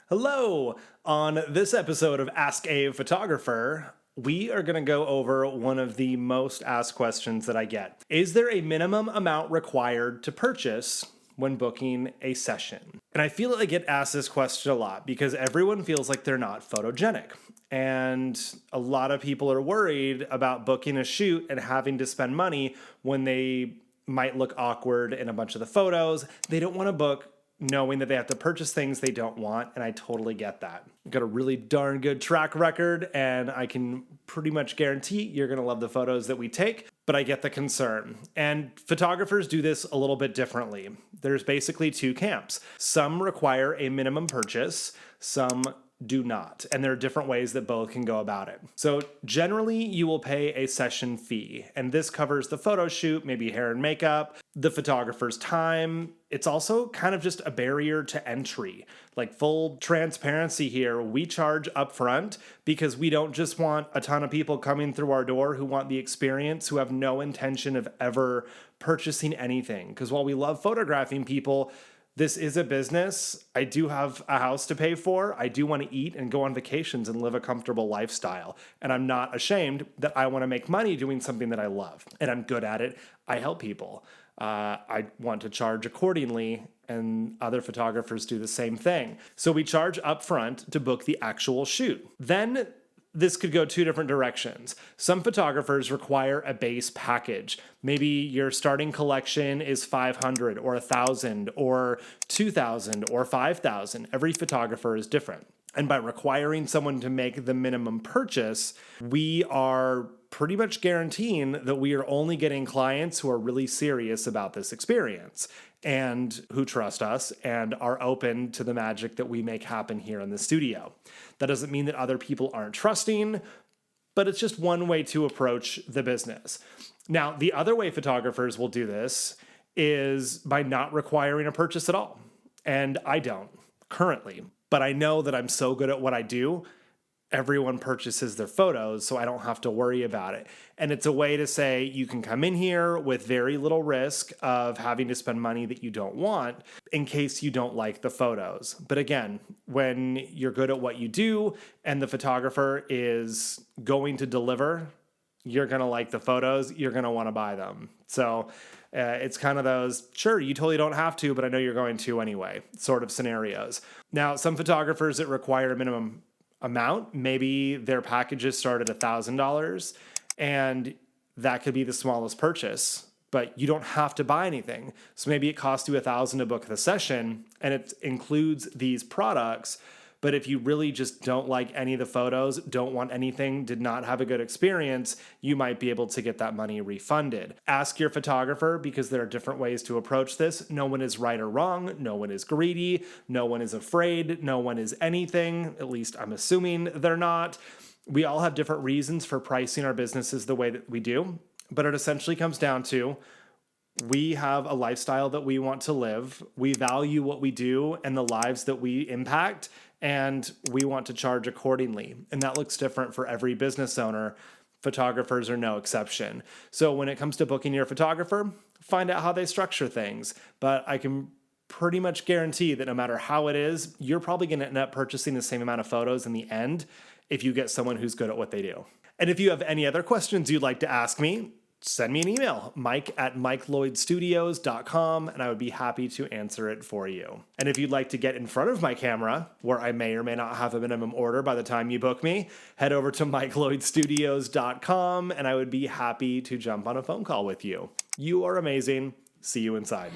Hello! On this episode of Ask a Photographer, we are going to go over one of the most asked questions that I get. Is there a minimum amount required to purchase when booking a session? And I feel like I get asked this question a lot because everyone feels like they're not photogenic. And a lot of people are worried about booking a shoot and having to spend money when they might look awkward in a bunch of the photos. They don't want to book knowing that they have to purchase things they don't want, and I totally get that. I've got a really darn good track record, and I can pretty much guarantee you're gonna love the photos that we take, but I get the concern. And photographers do this a little bit differently. There's basically two camps. Some require a minimum purchase, some do not. And there are different ways that both can go about it. So generally you will pay a session fee, and this covers the photo shoot, maybe hair and makeup, the photographer's time. It's also kind of just a barrier to entry. Like, full transparency here, we charge upfront because we don't just want a ton of people coming through our door who want the experience, who have no intention of ever purchasing anything. Because while we love photographing people, this is a business. I do have a house to pay for. I do want to eat and go on vacations and live a comfortable lifestyle. And I'm not ashamed that I want to make money doing something that I love. And I'm good at it. I help people. I want to charge accordingly, and other photographers do the same thing. So we charge upfront to book the actual shoot. Then this could go two different directions. Some photographers require a base package. Maybe your starting collection is 500 or 1,000 or 2,000 or 5,000. Every photographer is different. And by requiring someone to make the minimum purchase, we are pretty much guaranteeing that we are only getting clients who are really serious about this experience and who trust us and are open to the magic that we make happen here in the studio. That doesn't mean that other people aren't trusting, but it's just one way to approach the business. Now, the other way photographers will do this is by not requiring a purchase at all. And I don't currently, but I know that I'm so good at what I do, everyone purchases their photos, so I don't have to worry about it. And it's a way to say you can come in here with very little risk of having to spend money that you don't want in case you don't like the photos. But again, when you're good at what you do and the photographer is going to deliver, you're going to like the photos, you're going to want to buy them. So it's kind of those, sure, you totally don't have to, but I know you're going to anyway, sort of scenarios. Now, some photographers that require a minimum amount, maybe their packages start at $1,000, and that could be the smallest purchase, but you don't have to buy anything. So maybe it costs you $1,000 to book the session, and it includes these products. But if you really just don't like any of the photos, don't want anything, did not have a good experience, you might be able to get that money refunded. Ask your photographer, because there are different ways to approach this. No one is right or wrong. No one is greedy. No one is afraid. No one is anything. At least I'm assuming they're not. We all have different reasons for pricing our businesses the way that we do. But it essentially comes down to, we have a lifestyle that we want to live. We value what we do and the lives that we impact, and we want to charge accordingly. And that looks different for every business owner. Photographers are no exception. So when it comes to booking your photographer, find out how they structure things. But I can pretty much guarantee that no matter how it is, you're probably going to end up purchasing the same amount of photos in the end if you get someone who's good at what they do. And if you have any other questions you'd like to ask me, send me an email, mike@MikeLloydStudios.com, and I would be happy to answer it for you. And if you'd like to get in front of my camera, where I may or may not have a minimum order by the time you book me, head over to MikeLloydStudios.com, and I would be happy to jump on a phone call with you. You are amazing. See you inside.